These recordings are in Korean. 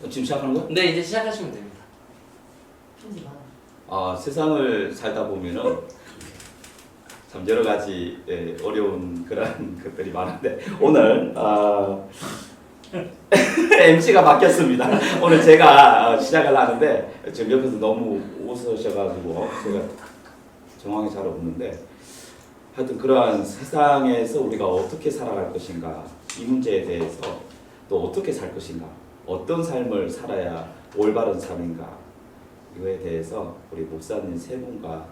지금 시작하는 거야? 네, 이제 시작하시면 됩니다. 세상을 살다 보면은 참 여러 가지 어려운 그런 것들이 많은데 오늘 MC가 바뀌었습니다. 오늘 제가 시작을 하는데 지금 옆에서 너무 웃으셔가지고 제가 정황이 잘 없는데 하여튼 그러한 세상에서 우리가 어떻게 살아갈 것인가 이 문제에 대해서 또 어떻게 살 것인가 어떤 삶을 살아야 올바른 삶인가 이거에 대해서 우리 목사님 세 분과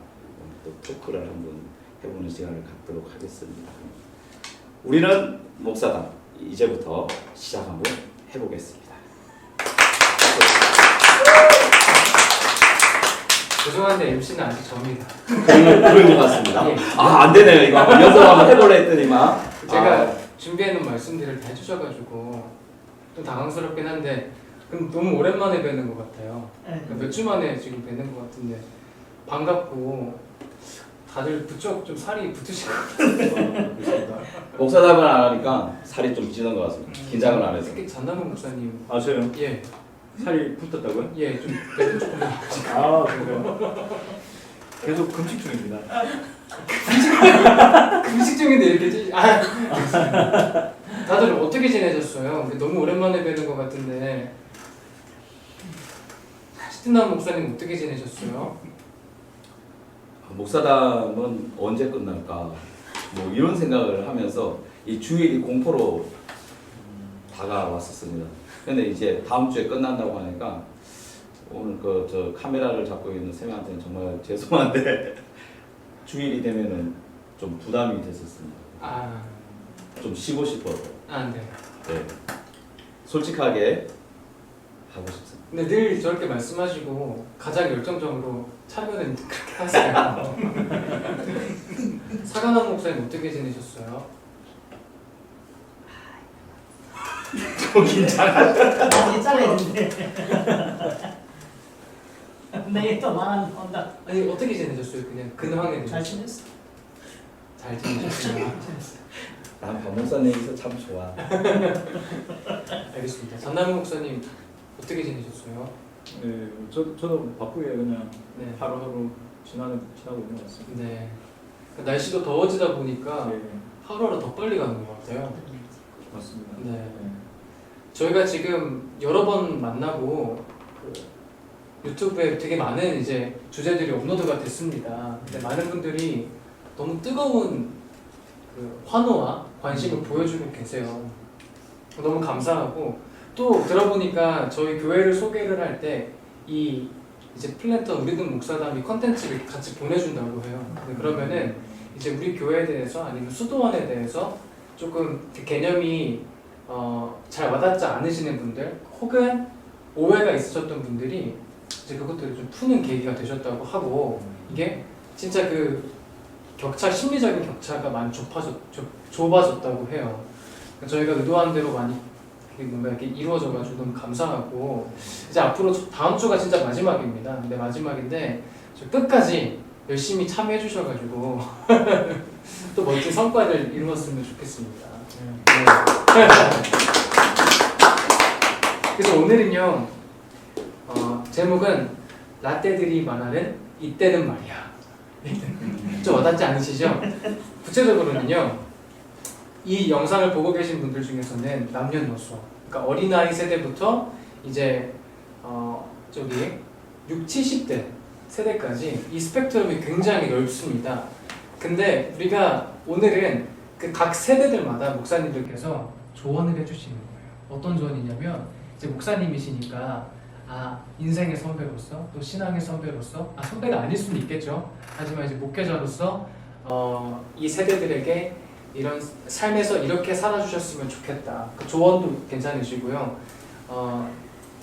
또 토크를 한번 해보는 시간을 갖도록 하겠습니다. 우리는 목사단 이제부터 시작 한번 해보겠습니다. 죄송한데 MC는 아직 접니다. 그런 것 같습니다. 예. 안 되네요. 이거 한번 연습 한번 해보려 했더니만 제가 준비해놓은 말씀들을 다 해주셔가지고 좀 당황스럽긴 한데 그럼 너무 오랜만에 뵈는 것 같아요. 그러니까 몇 주 만에 지금 뵈는 것 같은데 반갑고 다들 부쩍 좀 살이 붙으신 것 같아요. 목사답을 안 하니까 살이 좀 찌는 것 같습니다. 긴장을 안 해서. 특히 전남은 목사님 아 저요? 예, 살이 붙었다고요? 예, 좀 내가 조금 아 그래요? 계속 금식 중입니다. 금식 중인데 이렇게 다들 어떻게 지내셨어요? 너무 오랜만에 뵈는 것 같은데 시트남 목사님 어떻게 지내셨어요? 목사담은 언제 끝날까 뭐 이런 생각을 하면서 이 주일이 공포로 다가왔었습니다. 근데 이제 다음 주에 끝난다고 하니까 오늘 저 카메라를 잡고 있는 쌤한테는 정말 죄송한데 주일이 되면은 좀 부담이 됐었습니다. 좀 쉬고 싶어서. 네. 네. 솔직하게 하고 싶습니다. 근데 늘 저렇게 말씀하시고 가장 열정적으로 참여는 그렇게 하세요. 사관왕 목사님 어떻게 지내셨어요? 좀 긴장하다. 많이 잘랐는데 내일 또 말하면 온다. 아니 어떻게 지내셨어요? 그냥 근황에 대해서 잘 지냈어? 잘 지내셨어요? 난 박 목사님이서 참 좋아. 알겠습니다. 전남 목사님 어떻게 지내셨어요? 네, 저도 바쁘게 그냥 네. 하루하루 지나고 있는 것 같습니다. 네. 날씨도 더워지다 보니까 네, 하루하루 더 빨리 가는 것 같아요. 맞습니다. 네. 저희가 지금 여러 번 만나고 유튜브에 되게 많은 이제 주제들이 업로드가 됐습니다. 근데 많은 분들이 너무 뜨거운 환호와 관심을 보여주고 계세요. 너무 감사하고 또 들어보니까 저희 교회를 소개를 할 때 이 이제 플랜터 우리든 목사담이 컨텐츠를 같이 보내준다고 해요. 그러면은 이제 우리 교회에 대해서 아니면 수도원에 대해서 조금 그 개념이 잘 와닿지 않으시는 분들 혹은 오해가 있으셨던 분들이 이제 그것들을 좀 푸는 계기가 되셨다고 하고 이게 진짜 심리적인 격차가 많이 좁아졌다고 해요. 저희가 의도한 대로 많이 뭔가 이렇게 이루어져가지고 너무 감사하고 이제 앞으로 다음 주가 진짜 마지막입니다. 근데 마지막인데 저 끝까지 열심히 참여해 주셔가지고 또 멋진 성과를 이루었으면 좋겠습니다. 네. 그래서 오늘은요 제목은 라떼들이 말하는 이때는 말이야. 좀 와닿지 않으시죠? 구체적으로는요 이 영상을 보고 계신 분들 중에서는 남녀노소 그러니까 어린아이 세대부터 이제 6, 70대 세대까지 이 스펙트럼이 굉장히 넓습니다. 근데 우리가 오늘은 그 각 세대들마다 목사님들께서 조언을 해주시는 거예요. 어떤 조언이냐면 이제 목사님이시니까 인생의 선배로서 또 신앙의 선배로서 선배가 아닐 수는 있겠죠. 하지만 이제 목회자로서 이 세대들에게 이런 삶에서 이렇게 살아주셨으면 좋겠다. 그 조언도 괜찮으시고요.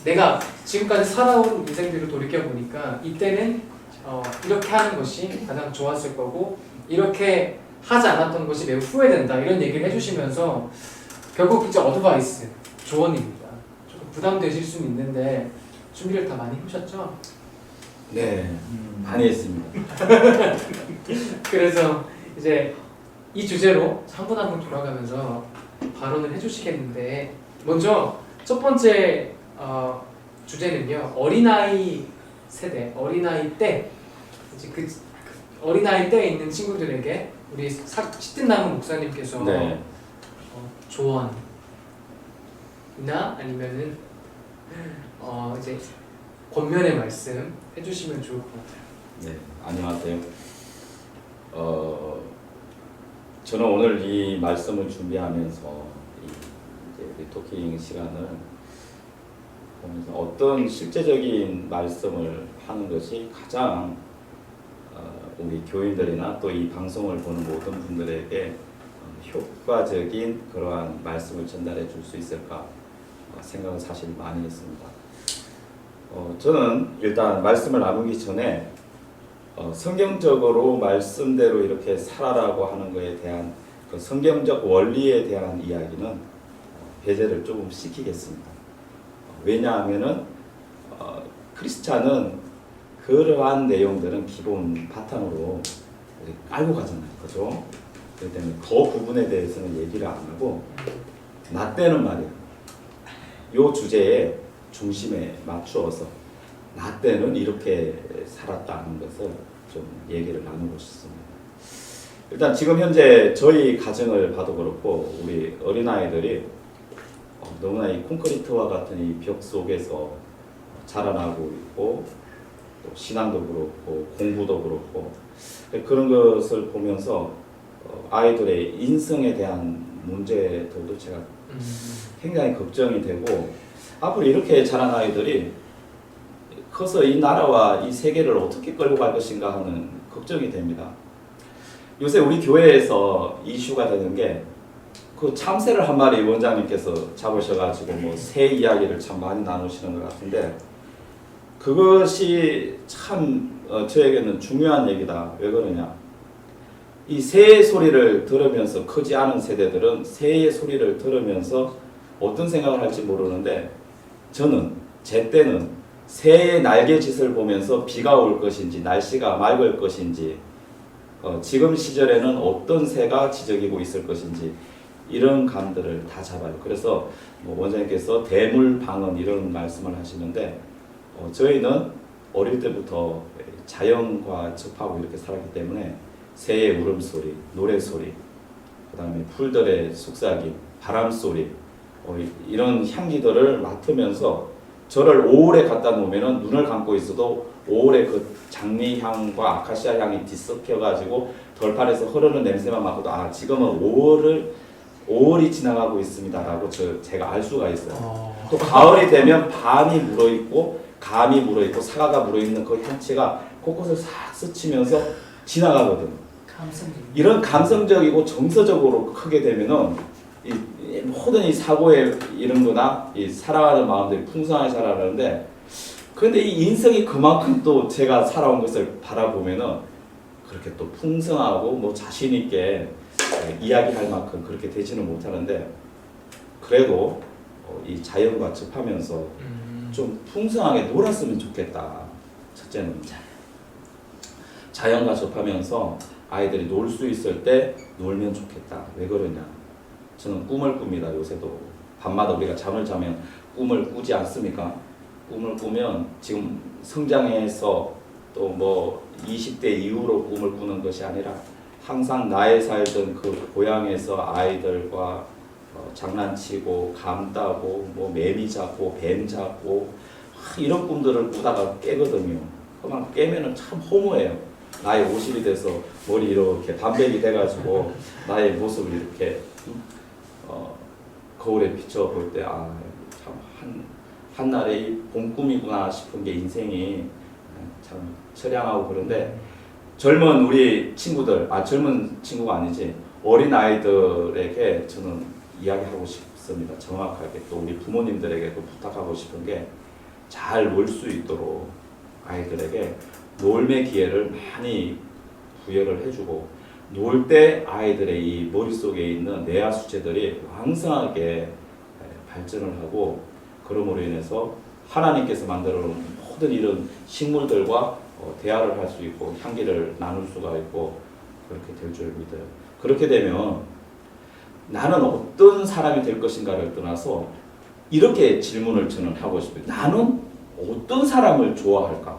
내가 지금까지 살아온 인생들을 돌이켜보니까 이때는 이렇게 하는 것이 가장 좋았을 거고 이렇게 하지 않았던 것이 매우 후회된다. 이런 얘기를 해주시면서 결국 이제 어드바이스, 조언입니다. 조금 부담되실 수는 있는데 준비를 다 많이 해오셨죠? 네, 많이 했습니다. 그래서 이제 이 주제로 한 분 한 분 돌아가면서 발언을 해주시겠는데 먼저 첫 번째 주제는요 어린아이 세대, 어린아이 때 이제 그 어린아이 때에 있는 친구들에게 우리 시뜬남은 목사님께서 네. 조언이나 아니면은 이제 권면의 말씀 해주시면 좋을 것 같아요. 네, 안녕하세요. 저는 오늘 이 말씀을 준비하면서 이제 우리 토킹 시간을 보면서 어떤 실제적인 말씀을 하는 것이 가장 우리 교인들이나 또 이 방송을 보는 모든 분들에게 효과적인 그러한 말씀을 전달해 줄 수 있을까 생각을 사실 많이 했습니다. 저는 일단 말씀을 나누기 전에 성경적으로 말씀대로 이렇게 살아라고 하는 것에 대한 그 성경적 원리에 대한 이야기는 배제를 조금 시키겠습니다. 왜냐하면은 크리스찬은 그러한 내용들은 기본 바탕으로 깔고 가잖아요, 그죠? 그렇기 때문에 그 부분에 대해서는 얘기를 안 하고 나 때는 말이야, 요 주제에 중심에 맞추어서 나 때는 이렇게 살았다는 것을 좀 얘기를 나누고 싶습니다. 일단 지금 현재 저희 가정을 봐도 그렇고 우리 어린아이들이 너무나 이 콘크리트와 같은 이 벽 속에서 자라나고 있고 또 신앙도 그렇고 공부도 그렇고 그런 것을 보면서 아이들의 인성에 대한 문제들도 제가 굉장히 걱정이 되고 앞으로 이렇게 자란 아이들이 커서 이 나라와 이 세계를 어떻게 끌고 갈 것인가 하는 걱정이 됩니다. 요새 우리 교회에서 이슈가 되는 게 그 참새를 한 마리 원장님께서 잡으셔가지고 뭐 새 이야기를 참 많이 나누시는 것 같은데 그것이 참 저에게는 중요한 얘기다. 왜 그러냐? 이 새의 소리를 들으면서 크지 않은 세대들은 새의 소리를 들으면서 어떤 생각을 할지 모르는데 저는 제 때는 새의 날개짓을 보면서 비가 올 것인지 날씨가 맑을 것인지 지금 시절에는 어떤 새가 지저귀고 있을 것인지 이런 감들을 다 잡아요. 그래서 뭐 원장님께서 대물방언 이런 말씀을 하시는데 저희는 어릴 때부터 자연과 접하고 이렇게 살았기 때문에 새의 울음소리, 노래소리, 그 다음에 풀들의 속삭임, 바람소리 이런 향기들을 맡으면서 저를 5월에 갖다 놓으면 눈을 감고 있어도 5월에 그 장미향과 아카시아 향이 뒤섞여가지고 덜판에서 흐르는 냄새만 맡고도 지금은 5월이 지나가고 있습니다라고 제가 알 수가 있어요. 또 가을이 되면 밤이 물어있고 감이 물어있고 사과가 물어있는 그 향취가 곳곳을 싹 스치면서 지나가거든요. 이런 감성적이고 정서적으로 크게 되면은 이 모든 이 사고에 이런 거나 이 살아가는 마음들이 풍성하게 살아가는데 그런데 이 인생이 그만큼 또 제가 살아온 것을 바라보면은 그렇게 또 풍성하고 뭐 자신 있게 이야기할 만큼 그렇게 되지는 못하는데 그래도 이 자연과 접하면서 좀 풍성하게 놀았으면 좋겠다. 첫째는 자연과 접하면서 아이들이 놀 수 있을 때 놀면 좋겠다. 왜 그러냐? 저는 꿈을 꿉니다. 요새도 밤마다 우리가 잠을 자면 꿈을 꾸지 않습니까? 꿈을 꾸면 지금 성장해서 또 뭐 20대 이후로 꿈을 꾸는 것이 아니라 항상 나의 살던 그 고향에서 아이들과 장난치고 감 따고 뭐 매미 잡고 뱀 잡고 이런 꿈들을 꾸다가 깨거든요. 그만 깨면은 참 허무해요. 나의 50이 돼서 머리 이렇게 반백이 돼가지고 나의 모습을 이렇게 거울에 비춰볼 때 참 한날의 봄 꿈이구나 싶은 게 인생이 참 처량하고 그런데 젊은 우리 친구들, 젊은 친구가 아니지 어린 아이들에게 저는 이야기하고 싶습니다. 정확하게 또 우리 부모님들에게도 부탁하고 싶은 게 잘 놀 수 있도록 아이들에게 놀매 기회를 많이 부여를 해주고 놀 때 아이들의 이 머릿속에 있는 뇌하 수체들이 왕성하게 발전을 하고 그러므로 인해서 하나님께서 만들어 놓은 모든 이런 식물들과 대화를 할 수 있고 향기를 나눌 수가 있고 그렇게 될 줄 믿어요. 그렇게 되면 나는 어떤 사람이 될 것인가를 떠나서 이렇게 질문을 저는 하고 싶어요. 나는 어떤 사람을 좋아할까?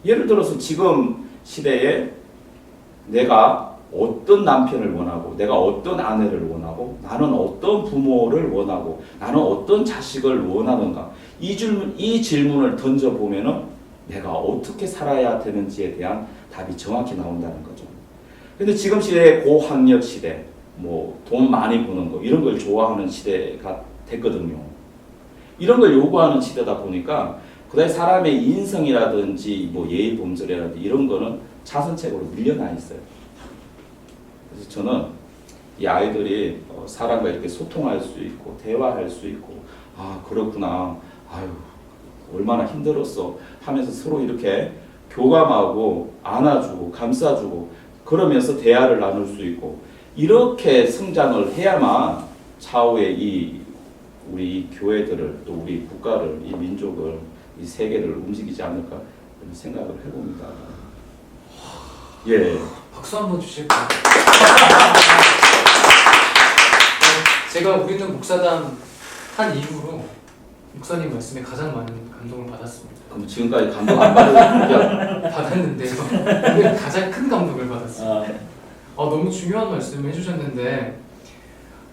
예를 들어서 지금 시대에 내가 어떤 남편을 원하고 내가 어떤 아내를 원하고 나는 어떤 부모를 원하고 나는 어떤 자식을 원하는가 이 질문을 던져보면은 내가 어떻게 살아야 되는지에 대한 답이 정확히 나온다는 거죠. 근데 지금 시대에 고학력 시대 뭐 돈 많이 버는 거 이런 걸 좋아하는 시대가 됐거든요. 이런 걸 요구하는 시대다 보니까 그다음에 사람의 인성이라든지 뭐 예의 범절이라든지 이런 거는 차선책으로 밀려나 있어요. 그래서 저는 이 아이들이 사람과 이렇게 소통할 수 있고 대화할 수 있고 아 그렇구나 아유 얼마나 힘들었어 하면서 서로 이렇게 교감하고 안아주고 감싸주고 그러면서 대화를 나눌 수 있고 이렇게 성장을 해야만 차후에 이 우리 교회들을 또 우리 국가를 이 민족을 이 세계를 움직이지 않을까 그런 생각을 해봅니다. 예. 박수 한번 주실까요? 제가 우리는 목사단 한 이후로 목사님 말씀에 가장 많은 감동을 받았습니다. 그럼 지금까지 감동 안 받은 받았는데요. 오늘 가장 큰 감동을 받았어요. 아, 너무 중요한 말씀을 해주셨는데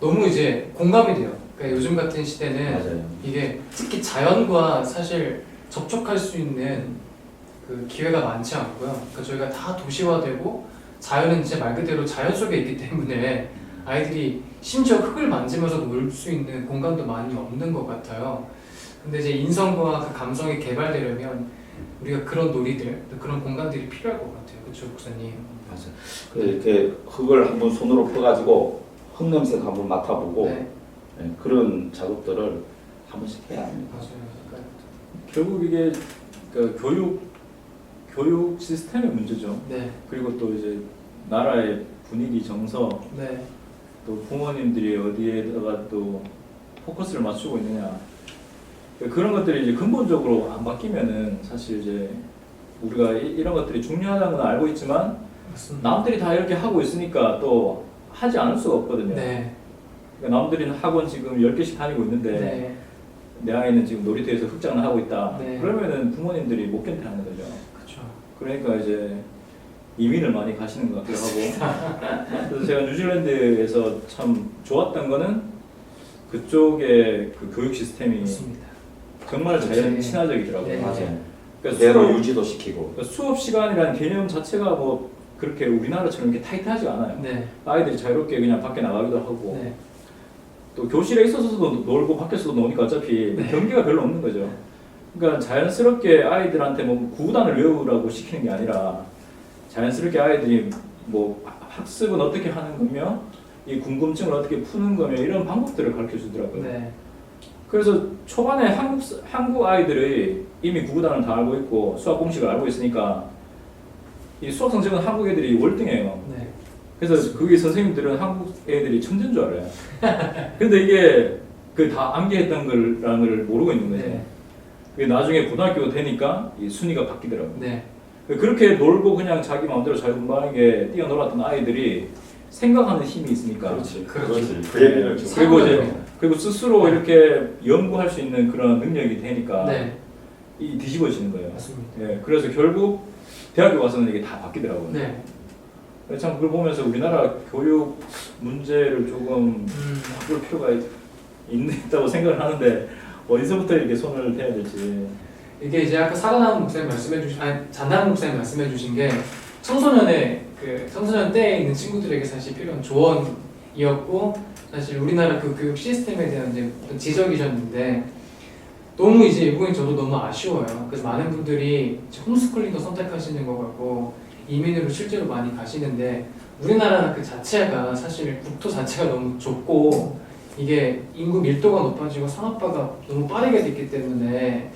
너무 이제 공감이 돼요. 그러니까 요즘 같은 시대는 맞아요. 이게 특히 자연과 사실 접촉할 수 있는 그 기회가 많지 않고요. 그러니까 저희가 다 도시화되고 자연은 진짜 말 그대로 자연 속에 있기 때문에 아이들이 심지어 흙을 만지면서 놀 수 있는 공간도 많이 없는 것 같아요. 근데 이제 인성과 그 감성이 개발되려면 우리가 그런 놀이들, 그런 공간들이 필요할 것 같아요. 그렇죠, 목사님? 맞아. 그래서 이렇게 흙을 한번 손으로 퍼가지고 흙 냄새 한번 맡아보고 네, 예, 그런 작업들을 한 번씩 해야 합니다. 맞아요. 그러니까, 결국 이게 그 교육 시스템의 문제죠. 네, 그리고 또 이제 나라의 분위기 정서 네, 또 부모님들이 어디에다가 또 포커스를 맞추고 있느냐 그런 것들이 이제 근본적으로 안 바뀌면은 사실 이제 우리가 이런 것들이 중요하다는 건 알고 있지만 맞습니다. 남들이 다 이렇게 하고 있으니까 또 하지 않을 수가 없거든요. 네, 그러니까 남들이 학원 지금 10개씩 다니고 있는데 네, 내 아이는 지금 놀이터에서 흑장을 하고 있다. 네. 그러면은 부모님들이 못 견뎌하는 거죠. 그렇죠. 그러니까 이제 이민을 많이 가시는 것 같기도 하고. 그래서 제가 뉴질랜드에서 참 좋았던 거는 그쪽의 그 교육 시스템이 맞습니다. 정말 자연 네. 친화적이더라고요. 네. 맞아요. 그러니까 그대로 유지도 시키고. 수업 시간이라는 개념 자체가 뭐 그렇게 우리나라처럼 이렇게 타이트하지 않아요. 네, 아이들이 자유롭게 그냥 밖에 나가기도 하고 네, 또 교실에 있어서도 놀고 밖에서도 노니까 어차피 네. 경계가 별로 없는 거죠. 그러니까 자연스럽게 아이들한테 뭐 구단을 외우라고 시키는 게 아니라 자연스럽게 아이들이 뭐 학습은 어떻게 하는 거며 이 궁금증을 어떻게 푸는 거며 이런 방법들을 가르쳐 주더라고요. 네, 그래서 초반에 한국 아이들이 이미 구구단을 다 알고 있고 수학 공식을 알고 있으니까 이 수학 성적은 한국 애들이 월등해요. 네. 그래서 그게 선생님들은 한국 애들이 천재인 줄 알아요. 근데 이게 그 다 암기했던 거라는 걸 모르고 있는 거죠. 네. 그게 나중에 고등학교 되니까 이 순위가 바뀌더라고요. 네. 그렇게 놀고 그냥 자기 마음대로 자유분방하게 뛰어놀았던 아이들이 생각하는 힘이 있으니까. 그렇지. 그렇지. 그 얘기를 좀. 그리고 이제 사고예요. 그리고 스스로 이렇게 연구할 수 있는 그런 능력이 되니까 네, 이 뒤집어지는 거예요. 맞습니다. 예, 그래서 결국 대학교 가서는 이게 다 바뀌더라고요. 네. 그래서 참 그걸 보면서 우리나라 교육 문제를 조금 바꿀 필요가 있다고 생각을 하는데 어디서부터 이렇게 손을 대야 될지. 이게 이제 아까 살아남은 목사님 말씀해주신, 아니 잔나무 목사님 말씀해주신 게 청소년의 그 청소년 때에 있는 친구들에게 사실 필요한 조언이었고 사실 우리나라 그 교육 시스템에 대한 이제 어떤 지적이셨는데 너무 이제 이부분 저도 너무 아쉬워요. 그래서 많은 분들이 이제 홈스쿨링도 선택하시는 것 같고 이민으로 실제로 많이 가시는데 우리나라 그 자체가 사실 국토 자체가 너무 좁고 이게 인구 밀도가 높아지고 산업화가 너무 빠르게 됐기 때문에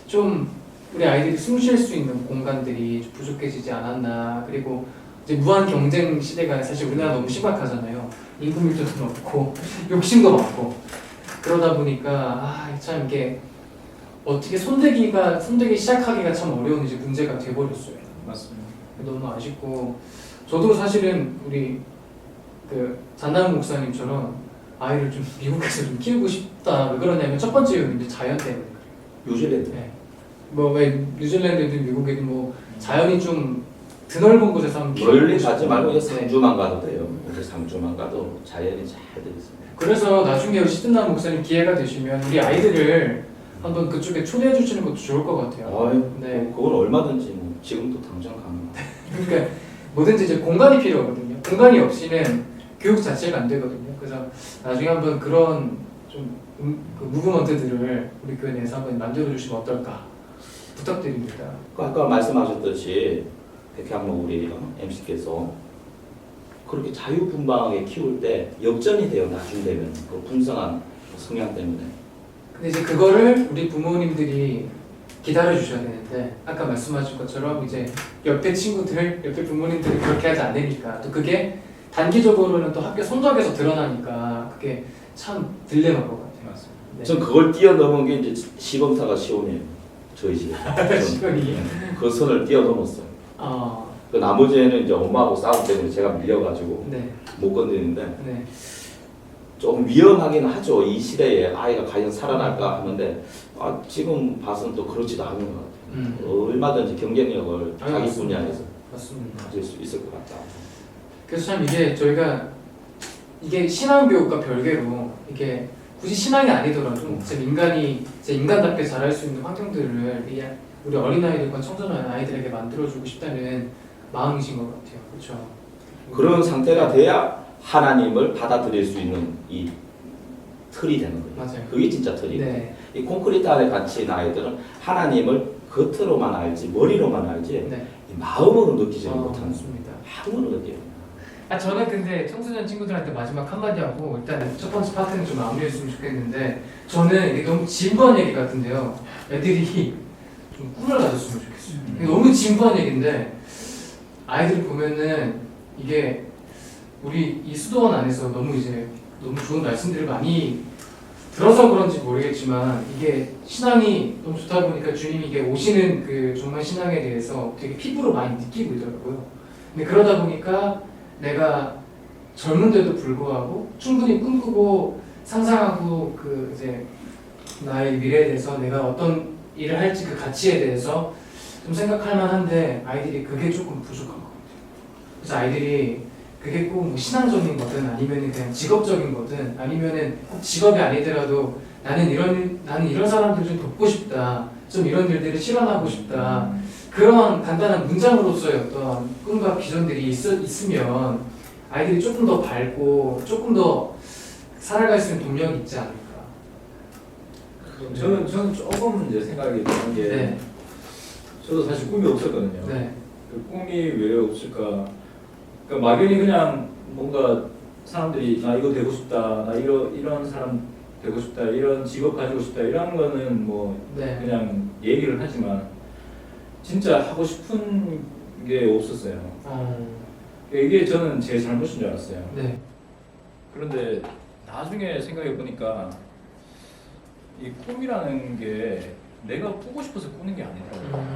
좀 우리 아이들이 숨 쉴 수 있는 공간들이 좀 부족해지지 않았나. 그리고 이제 무한 경쟁 시대가 사실 우리나라 너무 심각하잖아요. 인구 밀도도 높고 욕심도 많고 그러다 보니까 참 이게 어떻게 손대기 시작하기가 참 어려운 이제 문제가 돼버렸어요. 맞습니다. 너무 아쉽고 저도 사실은 우리 그 잔나무 목사님처럼 아이를 좀 미국에서 좀 키우고 싶다. 왜 그러냐면 첫 번째 이유는 이제 자연 때문에 그래요. 뉴질랜드. 네. 뭐왜 뉴질랜드든 미국이든 뭐 자연이 좀 드넓은 곳에서 한번 멀리 키워보고 가지 말고 싶고. 네. 상주만 가도 돼요. 이제 상주만 가도 자연이 잘 되어 있습니다. 그래서 나중에 시든남 목사님 기회가 되시면 우리 아이들을 한번 그쪽에 초대해 주시는 것도 좋을 것 같아요. 아유, 네. 그건 얼마든지 뭐 지금도 당장 가능합니다. 그러니까 뭐든지 이제 공간이 필요하거든요. 공간이 없이는 교육 자체가 안 되거든요. 그래서 나중에 한번 그런 좀 그 무브먼트들을 우리 교회 내에서 한번 만들어 주시면 어떨까 부탁드립니다. 아까 말씀하셨듯이 백향로 우리 MC께서 그렇게 자유분방하게 키울 때 역전이 돼요. 나중 되면 그 풍성한 성향 때문에. 근데 이제 그거를 우리 부모님들이 기다려 주셔야 되는데 아까 말씀하신 것처럼 이제 옆에 친구들, 옆에 부모님들이 그렇게 하지 않으니까 또 그게 단기적으로는 또 학교 성적에서 드러나니까 그게 참 딜레마인 것 같아요. 맞습니다. 네. 전 그걸 뛰어넘은 게 이제 시범사가 시온이에요. 저희 집에. 시간이. 그 선을 뛰어넘었어요. 아, 그 나머지에는 이제 엄마하고 싸우기 때문에 제가 밀려가지고 네, 못 건드리는데 네, 좀 위험하긴 하죠. 이 시대에 아이가 과연 살아날까 하는데 지금 봐서는 또 그렇지도 않은 것 같아요. 얼마든지 경쟁력을 아유, 자기 맞습니다. 분야에서 맞습니다. 가질 수 있을 것 같다. 그래서 참 이게 저희가 이게 신앙 교육과 별개로 이게 굳이 신앙이 아니더라도 제 인간답게 자랄 수 있는 환경들을 우리 어린아이들과 청소년 아이들에게 만들어주고 싶다는 마음이신 것 같아요. 그렇죠? 그런 상태가 돼야 하나님을 받아들일 수 있는 이 틀이 되는 거예요. 맞아요. 그게 진짜 틀이에요. 네, 이 콘크리트 안에 갇힌 아이들은 하나님을 겉으로만 알지 머리로만 알지 네. 이 마음으로 느끼지 못하는 맞습니다. 마음으로 느껴요. 저는 근데 청소년 친구들한테 마지막 한마디 하고 일단 첫 번째 파트는 좀 마무리했으면 좋겠는데 저는 이게 너무 진부한 얘기 같은데요. 애들이 좀 꿈을 가졌으면 좋겠어요. 이게 너무 진부한 얘기인데 아이들이 보면은 이게 우리 이 수도원 안에서 너무 좋은 말씀들을 많이 들어서 그런지 모르겠지만 이게 신앙이 너무 좋다 보니까 주님이 이게 오시는 그 정말 신앙에 대해서 되게 피부로 많이 느끼고 있더라고요. 근데 그러다 보니까 내가 젊은데도 불구하고 충분히 꿈꾸고 상상하고 그 이제 나의 미래에 대해서 내가 어떤 일을 할지 그 가치에 대해서 좀 생각할 만한데 아이들이 그게 조금 부족한 것 같아요. 그래서 아이들이 그게 꼭 뭐 신앙적인 거든 아니면 그냥 직업적인 거든 아니면은 꼭 직업이 아니더라도 나는 이런 사람들 좀 돕고 싶다. 좀 이런 일들을 실현하고 싶다. 그런 간단한 문장으로서의 어떤 꿈과 비전들이 있으면 아이들이 조금 더 밝고 조금 더 살아갈 수 있는 동력이 있지 않을까. 저는 조금 이제 생각이 드는 게 네. 저도 사실 꿈이 없었거든요. 네. 그 꿈이 왜 없을까? 그러니까 막연히 그냥 뭔가 사람들이 나 이거 되고 싶다, 나 이런 사람 되고 싶다, 이런 직업 가지고 싶다 이런 거는 뭐 네. 그냥 얘기를 하지만 진짜 하고 싶은 게 없었어요. 이게 저는 제 잘못인 줄 알았어요. 네. 그런데 나중에 생각해 보니까 이 꿈이라는 게 내가 꾸고 싶어서 꾸는 게 아니더라고요.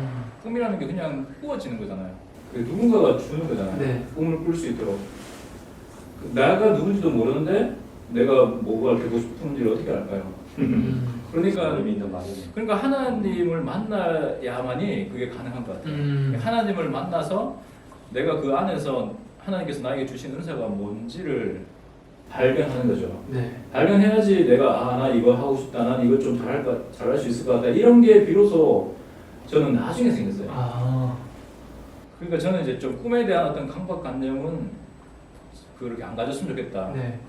꿈이라는 게 그냥 꾸어지는 거잖아요. 누군가가 주는 거잖아요. 네. 꿈을 꿀 수 있도록. 내가 누군지도 모르는데 내가 뭐가 되고 싶은지를 어떻게 알까요? 그러니까 의미 있는 말이에요. 그러니까 하나님을 만나야만이 그게 가능한 것 같아요. 하나님을 만나서 내가 그 안에서 하나님께서 나에게 주신 은사가 뭔지를 발견하는 거죠. 네. 발견해야지 내가 나 이거 하고 싶다, 난 이거 좀 잘할 수 있을 것 같다 이런 게 비로소 저는 나중에 생겼어요. 그러니까 저는 이제 좀 꿈에 대한 어떤 강박관념은 그렇게 안 가졌으면 좋겠다. 네.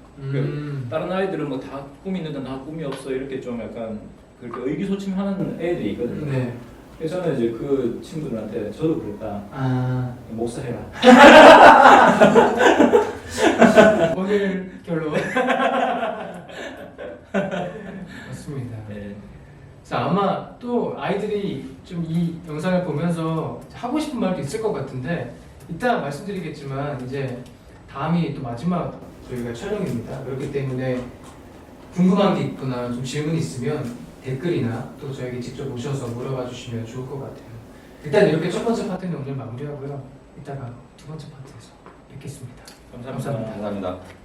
다른 아이들은 뭐 다 꿈이 있는데 나 꿈이 없어 이렇게 좀 약간 그렇게 의기소침하는 애들이 있거든요. 네. 그래서 저는 이제 그 친구들한테 저도 그랬다. 목사 해라. 오늘 결론. 맞습니다. 네. 자, 아마 또 아이들이 좀 이 영상을 보면서 하고 싶은 말도 있을 것 같은데 이따 말씀드리겠지만 이제 다음이 또 마지막 저희가 촬영입니다. 그렇기 때문에 궁금한 게 있거나 좀 질문이 있으면 댓글이나 또 저에게 직접 오셔서 물어봐 주시면 좋을 것 같아요. 일단 이렇게 첫 번째 파트는 오늘 마무리하고요. 이따가 두 번째 파트에서 뵙겠습니다. 감사합니다. 감사합니다.